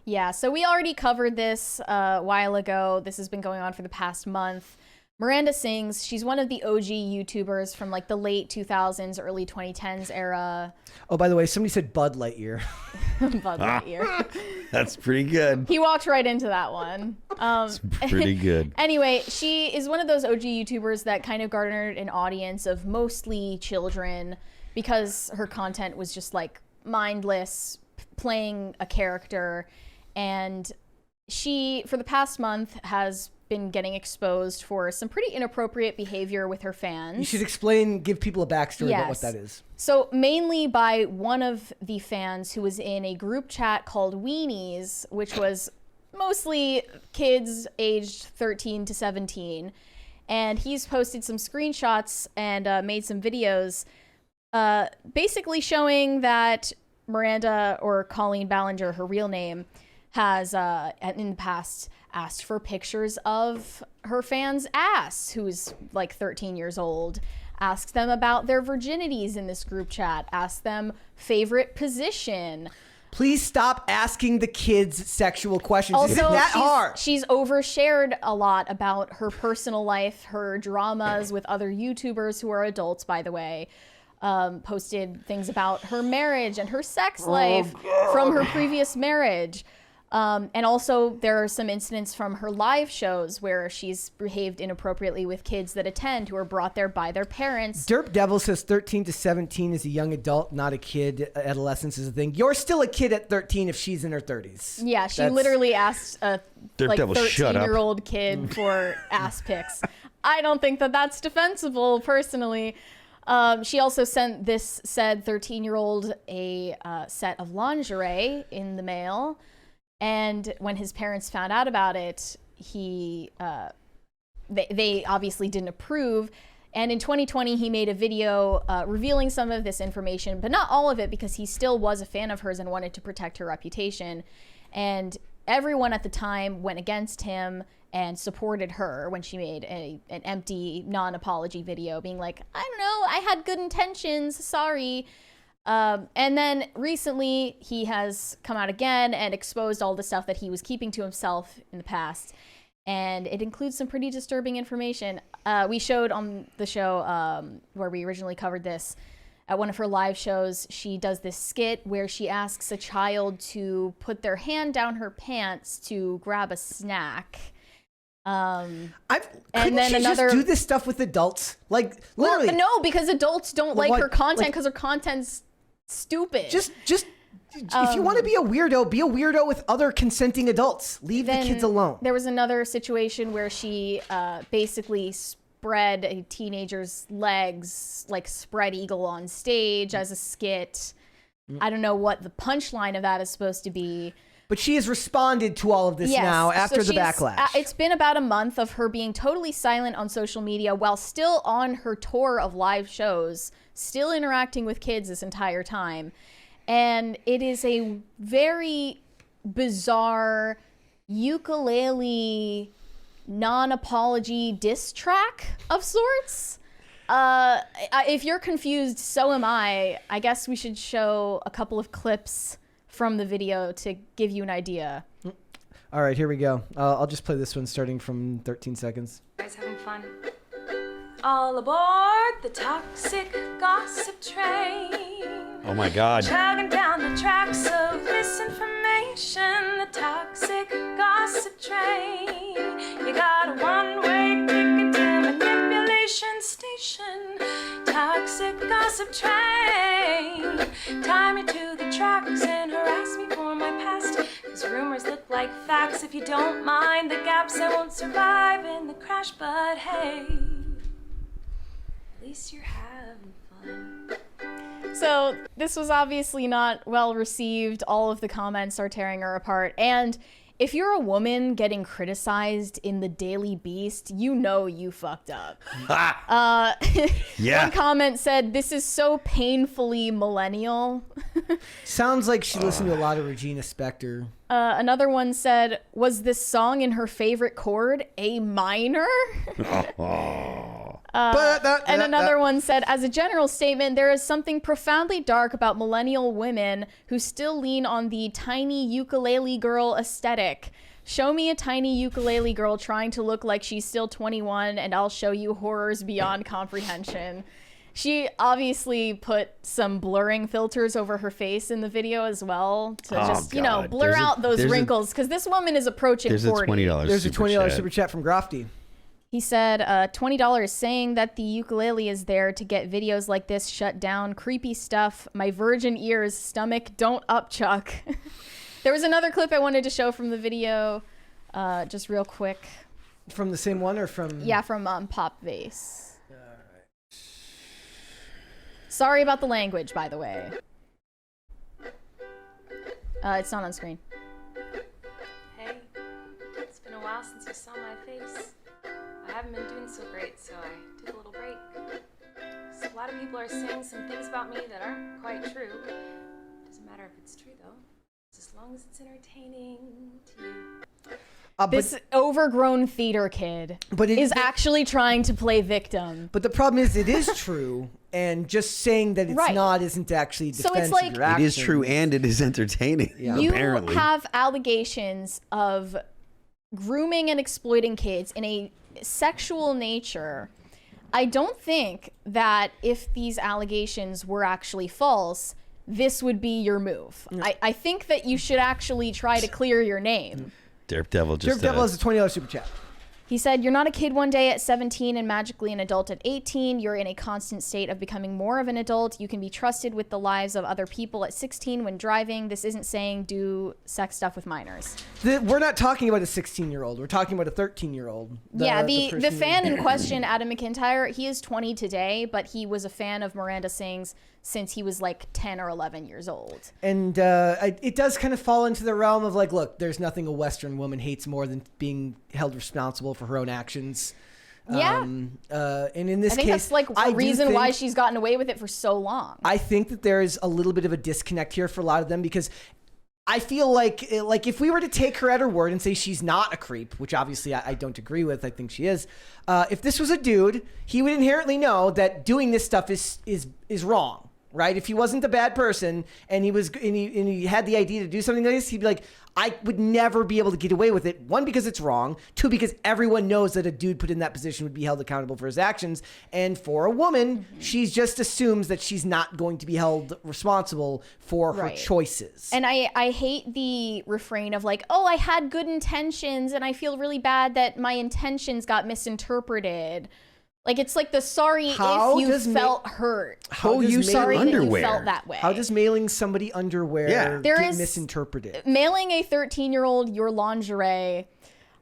Yeah, so we already covered this a while ago. This has been going on for the past month. Miranda sings. She's one of the OG YouTubers from like the late 2000s, early 2010s era. Oh, by the way, somebody said Bud Lightyear. Bud Lightyear. That's pretty good. He walked right into that one. It's pretty good. Anyway, she is one of those OG YouTubers that kind of garnered an audience of mostly children because her content was just like mindless, playing a character. And she, for the past month, has been getting exposed for some pretty inappropriate behavior with her fans. You should give people a backstory about what that is. So mainly by one of the fans who was in a group chat called Weenies, which was mostly kids aged 13 to 17. And he's posted some screenshots and made some videos basically showing that Miranda, or Colleen Ballinger, her real name, has in the past asked for pictures of her fans' ass, who's like 13 years old, asked them about their virginities in this group chat, asked them favorite position. Please stop asking the kids sexual questions. Also, it's that hard. She's overshared a lot about her personal life, her dramas with other YouTubers who are adults, by the way. Posted things about her marriage and her sex life from her previous marriage. And also there are some incidents from her live shows where she's behaved inappropriately with kids that attend who are brought there by their parents. Derp Devil says 13 to 17 is a young adult, not a kid. Adolescence is a thing. You're still a kid at 13 if she's in her 30s. Yeah, she literally asked a like 13-year-old kid for ass pics. I don't think that that's defensible, personally. She also sent this said 13-year-old a set of lingerie in the mail. And when his parents found out about it, they obviously didn't approve. And in 2020, he made a video revealing some of this information, but not all of it, because he still was a fan of hers and wanted to protect her reputation. And everyone at the time went against him and supported her when she made an empty non-apology video being like, I don't know, I had good intentions, sorry. And then recently he has come out again and exposed all the stuff that he was keeping to himself in the past. And it includes some pretty disturbing information. We showed on the show where we originally covered this, at one of her live shows, she does this skit where she asks a child to put their hand down her pants to grab a snack. Couldn't she just do this stuff with adults? Like, literally. Well, no, because adults don't like her content because her content's stupid. Just if you want to be a weirdo with other consenting adults. Leave the kids alone. There was another situation where she basically spread a teenager's legs, like spread eagle on stage as a skit. I don't know what the punchline of that is supposed to be. But she has responded to all of this now after the backlash. It's been about a month of her being totally silent on social media while still on her tour of live shows, still interacting with kids this entire time. And it is a very bizarre ukulele non-apology diss track of sorts. If you're confused, so am I. I guess we should show a couple of clips from the video to give you an idea. All right, here we go. I'll just play this one starting from 13 seconds. You guys having fun? All aboard the toxic gossip train. Oh my God. Chugging down the tracks of misinformation. The toxic gossip train. You got a one-way ticket to manipulation station. Toxic gossip train. Tie me to the tracks and harass me for my past. Cause rumors look like facts. If you don't mind the gaps, I won't survive in the crash. But hey, at least you're having fun. So this was obviously not well received. All of the comments are tearing her apart. And if you're a woman getting criticized in the Daily Beast, you know you fucked up. Yeah. One comment said, "This is so painfully millennial." Sounds like she listened to a lot of Regina Spektor. Another one said, "Was this song in her favorite chord, A minor?" And another one said, as a general statement, there is something profoundly dark about millennial women who still lean on the tiny ukulele girl aesthetic. Show me a tiny ukulele girl trying to look like she's still 21 and I'll show you horrors beyond comprehension. She obviously put some blurring filters over her face in the video as well to blur out those wrinkles, because this woman is approaching 40. There's a $20 There's a $20 super chat from Grofty. He said, $20 saying that the ukulele is there to get videos like this shut down. Creepy stuff. My virgin ears, stomach, don't upchuck. There was another clip I wanted to show from the video, just real quick. From the same one or from? Yeah, from Pop Vase. Sorry about the language, by the way. It's not on screen. Hey, it's been a while since you saw my face. I haven't been doing so great, so I took a little break. So a lot of people are saying some things about me that aren't quite true. Doesn't matter if it's true, though. Just as long as it's entertaining to you. This overgrown theater kid is actually trying to play victim. But the problem is, it is true, and just saying that it's not isn't actually defense so it's like, of your actions. It is true, and it is entertaining. Yeah. You apparently. have allegations of grooming and exploiting kids in a sexual nature. I don't think that if these allegations were actually false, this would be your move. I think that you should actually try to clear your name. Derp Devil just Derp Devil has a $20 super chat. He said, you're not a kid one day at 17 and magically an adult at 18. You're in a constant state of becoming more of an adult. You can be trusted with the lives of other people at 16 when driving. This isn't saying do sex stuff with minors. We're not talking about a 16-year-old. We're talking about a 13-year-old. The fan in question, Adam McIntyre, he is 20 today, but he was a fan of Miranda Sings since he was like 10 or 11 years old. And it does kind of fall into the realm of like, look, there's nothing a Western woman hates more than being held responsible for her own actions. Yeah. And in this I think case, that's like a reason why she's gotten away with it for so long. I think that there is a little bit of a disconnect here for a lot of them, because I feel like if we were to take her at her word and say she's not a creep, which obviously I don't agree with, I think she is. If this was a dude, he would inherently know that doing this stuff is wrong. Right? If he wasn't a bad person and he had the idea to do something like this, he'd be like, I would never be able to get away with it. One, because it's wrong. Two, because everyone knows that a dude put in that position would be held accountable for his actions. And for a woman, she just assumes that she's not going to be held responsible for her choices. And I hate the refrain of like, oh, I had good intentions and I feel really bad that my intentions got misinterpreted. Like, it's like the sorry if you felt hurt. How you sorry underwear? that you felt that way. How does mailing somebody underwear get misinterpreted? Mailing a 13-year-old your lingerie,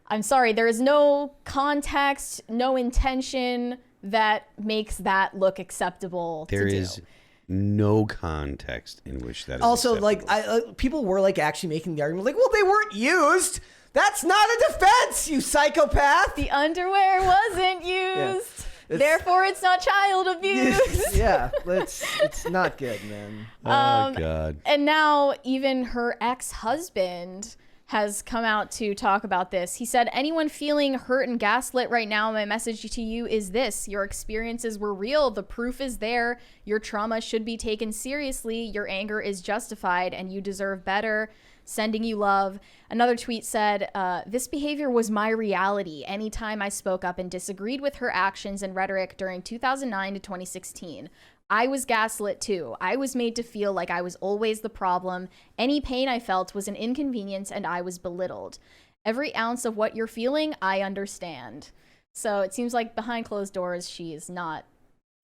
I'm sorry, there is no context, no intention that makes that look acceptable to do. There is no context in which that is also acceptable. like people were like actually making the argument like, well, they weren't used. That's not a defense, you psychopath. The underwear wasn't used. Therefore, it's not child abuse. Yeah, it's not good, man. Oh, God. And now even her ex-husband has come out to talk about this. He said, anyone feeling hurt and gaslit right now, my message to you is this. Your experiences were real. The proof is there. Your trauma should be taken seriously. Your anger is justified and you deserve better. Sending you love. Another tweet said, this behavior was my reality anytime I spoke up and disagreed with her actions and rhetoric during 2009 to 2016. I was gaslit too. I was made to feel like I was always the problem. Any pain I felt was an inconvenience and I was belittled. Every ounce of what you're feeling, I understand. So it seems like behind closed doors, she is not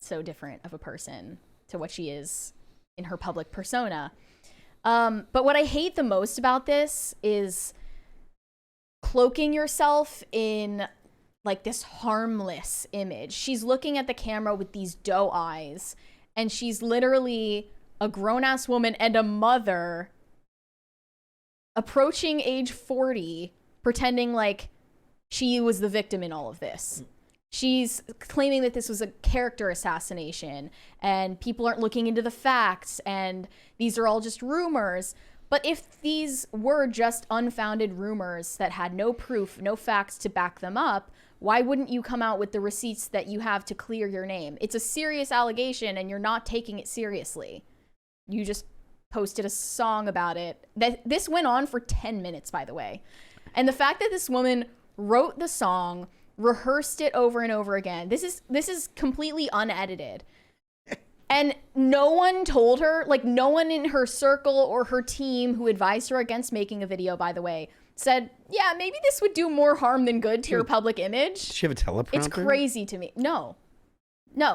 so different of a person to what she is in her public persona. But what I hate the most about this is cloaking yourself in like this harmless image. She's looking at the camera with these doe eyes, and she's literally a grown-ass woman and a mother approaching age 40, pretending like she was the victim in all of this. She's claiming that this was a character assassination and people aren't looking into the facts and these are all just rumors. But if these were just unfounded rumors that had no proof, no facts to back them up, why wouldn't you come out with the receipts that you have to clear your name? It's a serious allegation and you're not taking it seriously. You just posted a song about it. This went on for 10 minutes, by the way. And the fact that this woman wrote the song, rehearsed it over and over again, this is completely unedited. And no one told her, like no one in her circle or her team who advised her against making a video, by the way, said, yeah, maybe this would do more harm than good to your public image. Does she have a teleprompter? It's crazy to me. No,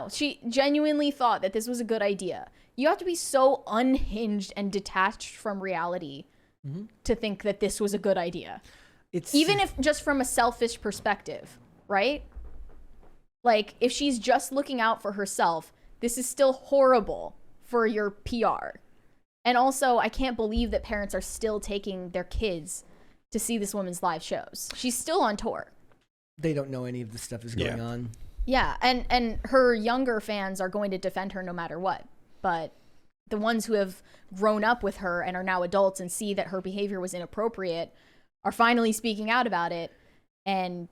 she genuinely thought that this was a good idea. You have to be so unhinged and detached from reality to think that this was a good idea. Even if just from a selfish perspective, right? Like if she's just looking out for herself, this is still horrible for your PR. And also, I can't believe that parents are still taking their kids to see this woman's live shows. She's still on tour. They don't know any of this stuff is going on. Yeah, and her younger fans are going to defend her no matter what. But the ones who have grown up with her and are now adults and see that her behavior was inappropriate are finally speaking out about it and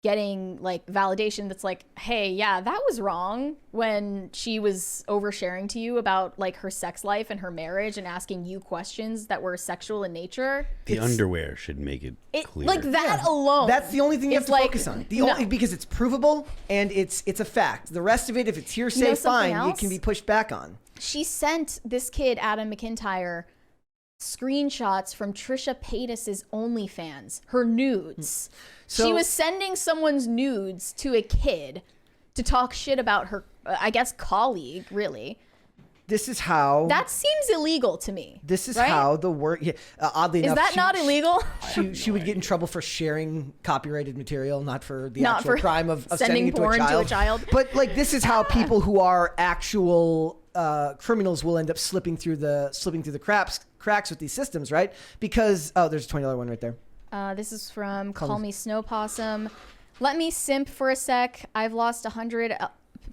getting like validation that's like, hey, yeah, that was wrong when she was oversharing to you about like her sex life and her marriage and asking you questions that were sexual in nature. The underwear should make it clear. Like that alone. That's the only thing you have to like, focus on. Because it's provable and it's a fact. The rest of it, if it's hearsay, fine, it can be pushed back on. She sent this kid, Adam McIntyre, screenshots from Trisha Paytas's OnlyFans, her nudes. So, she was sending someone's nudes to a kid to talk shit about her, I guess, colleague, really. This is how... That seems illegal to me. This is how the word... Yeah, oddly enough... Is that not illegal? She would get in trouble for sharing copyrighted material, not for the actual crime of sending it porn to a child. But like, this is how people who are actual criminals will end up slipping through the cracks with these systems, right? Because... Oh, there's a $20 one right there. This is from Call Me Snow Possum. Let me simp for a sec. I've lost 100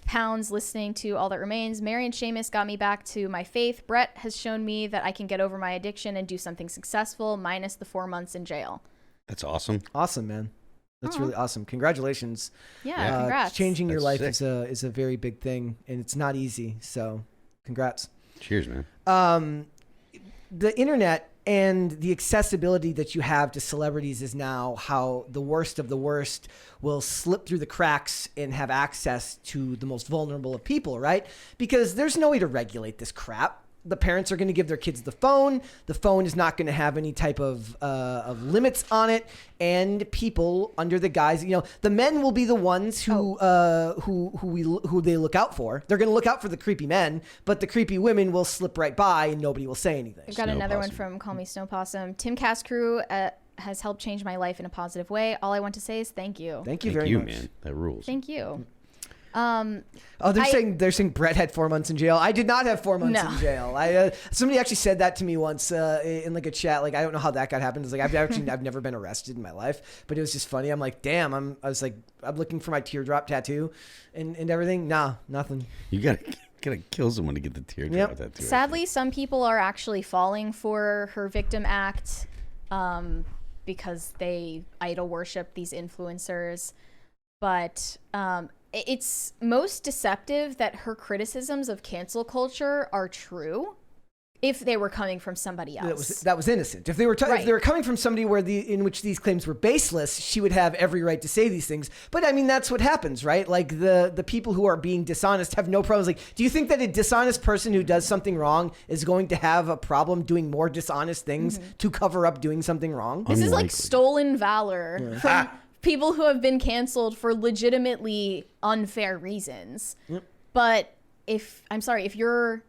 pounds listening to All That Remains. Mary and Seamus got me back to my faith. Brett has shown me that I can get over my addiction and do something successful, minus the 4 months in jail. That's awesome. Awesome, man. That's really awesome. Congratulations. Yeah, congrats. Changing your life is a very big thing, and it's not easy. So, congrats. Cheers, man. The internet and the accessibility that you have to celebrities is now how the worst of the worst will slip through the cracks and have access to the most vulnerable of people, right? Because there's no way to regulate this crap. The parents are going to give their kids the phone. The phone is not going to have any type of limits on it. And people under the guise, the men will be the ones who they look out for. They're going to look out for the creepy men, but the creepy women will slip right by and nobody will say anything. I've got another one from Call Me Snow Possum. Tim Cascrew has helped change my life in a positive way. All I want to say is thank you. Thank you very much, man. That rules. Thank you. They're saying Brett had 4 months in jail. I did not have 4 months in jail. Somebody actually said that to me once in like a chat. Like, I don't know how that got happened. It's like I've never been arrested in my life, but it was just funny. I'm like, damn. I'm looking for my teardrop tattoo, and everything. Nah, nothing. You gotta kill someone to get the teardrop tattoo. Sadly, some people are actually falling for her victim act, because they idol worship these influencers, but it's most deceptive that her criticisms of cancel culture are true if they were coming from somebody else. That was innocent. If they were coming from somebody in which these claims were baseless, she would have every right to say these things. But I mean, that's what happens, right? Like the people who are being dishonest have no problems. Like, do you think that a dishonest person who does something wrong is going to have a problem doing more dishonest things to cover up doing something wrong? This is like stolen valor from people who have been canceled for legitimately unfair reasons. But if you're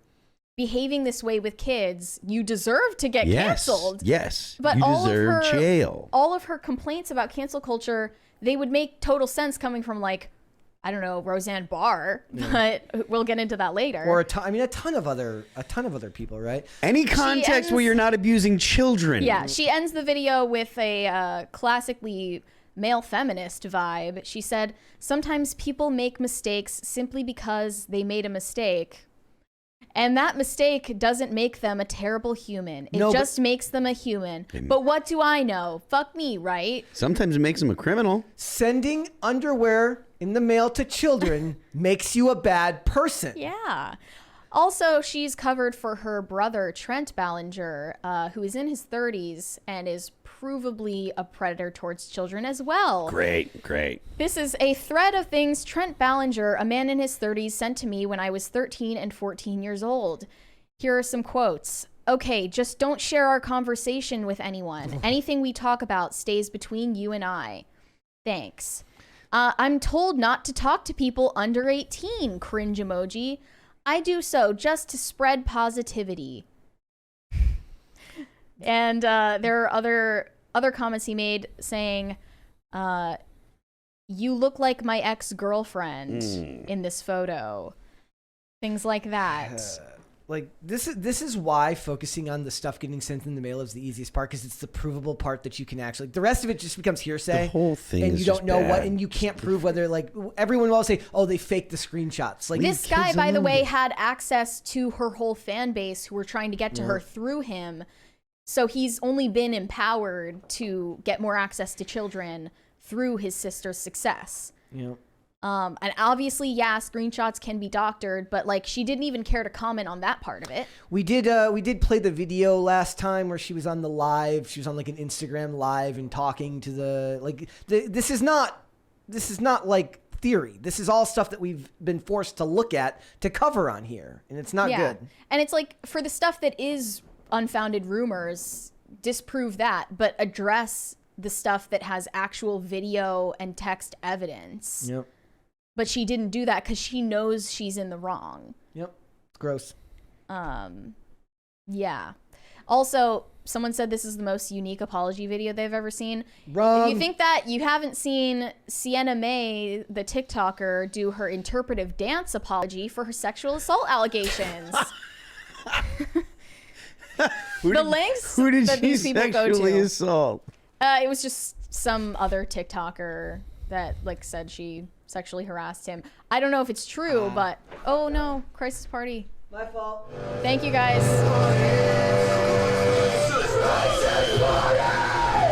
behaving this way with kids, you deserve to get canceled. Yes, but you deserve jail. All of her complaints about cancel culture, they would make total sense coming from, like, I don't know, Roseanne Barr, but we'll get into that later. Or a ton of other people, right? Any context where you're not abusing children. Yeah, she ends the video with a classically male feminist vibe. She said, "Sometimes people make mistakes simply because they made a mistake." And that mistake doesn't make them a terrible human. It No, just makes them a human. But what do I know? Fuck me, right? Sometimes it makes them a criminal. Sending underwear in the mail to children makes you a bad person. Yeah. Also, she's covered for her brother, Trent Ballinger, who is in his 30s and is provably a predator towards children as well. Great. This is a thread of things Trent Ballinger, a man in his 30s, sent to me when I was 13 and 14 years old. Here are some quotes. Okay, just don't share our conversation with anyone. Anything we talk about stays between you and I. Thanks. I'm told not to talk to people under 18, cringe emoji. I do so just to spread positivity. And there are other comments he made saying, you look like my ex-girlfriend in this photo. Things like that. Like this is why focusing on the stuff getting sent in the mail is the easiest part, because it's the provable part that you can actually. The rest of it just becomes hearsay. The whole thing and is you don't just know bad. what, and you can't prove whether, like, everyone will say, oh, they faked the screenshots. Like, This guy, by the way, had access to her whole fan base who were trying to get to her through him. So he's only been empowered to get more access to children through his sister's success. Yeah. And obviously, yeah, screenshots can be doctored, but like she didn't even care to comment on that part of it. We did play the video last time where she was on the live. She was on like an Instagram live and talking to this is not like theory. This is all stuff that we've been forced to look at to cover on here, and it's not good. And it's like, for the stuff that is unfounded rumors, disprove that, but address the stuff that has actual video and text evidence. Yep. But she didn't do that because she knows she's in the wrong. Yep. It's gross. Yeah. Also, someone said this is the most unique apology video they've ever seen. Wrong. If you think that, you haven't seen Sienna May, the TikToker, do her interpretive dance apology for her sexual assault allegations. The links Who did that she these people go sexually to. assault? It was just some other TikToker that like said she sexually harassed him. I don't know if it's true, but oh no, crisis party. My fault. Thank you guys.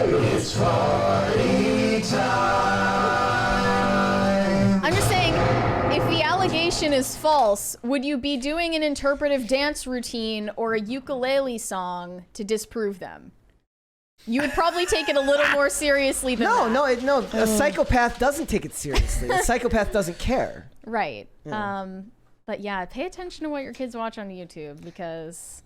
It's party time. I'm just saying, if the allegation is false, would you be doing an interpretive dance routine or a ukulele song to disprove them? You would probably take it a little more seriously than that. No. A psychopath doesn't take it seriously. A psychopath doesn't care. Right. But yeah, pay attention to what your kids watch on YouTube, because...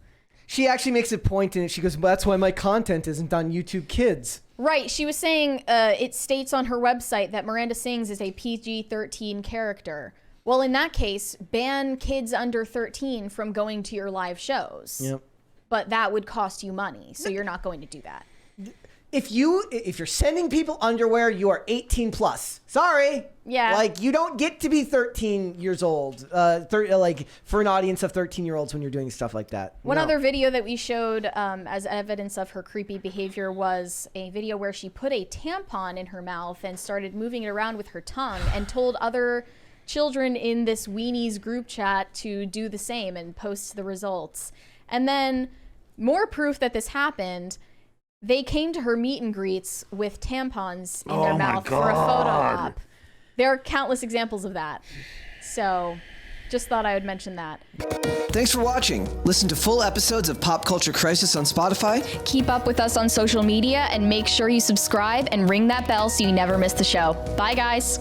She actually makes a point in it. She goes, well, that's why my content isn't on YouTube Kids. Right. She was saying it states on her website that Miranda Sings is a PG-13 character. Well, in that case, ban kids under 13 from going to your live shows. Yep. But that would cost you money, so you're not going to do that. If you're sending people underwear, you are 18 plus. Sorry. Yeah. Like, you don't get to be 13 years old, like for an audience of 13-year-olds when you're doing stuff like that. One No. other video that we showed as evidence of her creepy behavior was a video where she put a tampon in her mouth and started moving it around with her tongue and told other children in this Weenies group chat to do the same and post the results. And then, more proof that this happened, they came to her meet and greets with tampons in their mouth for a photo op. There are countless examples of that. So, just thought I would mention that. Thanks for watching. Listen to full episodes of Pop Culture Crisis on Spotify. Keep up with us on social media and make sure you subscribe and ring that bell so you never miss the show. Bye, guys.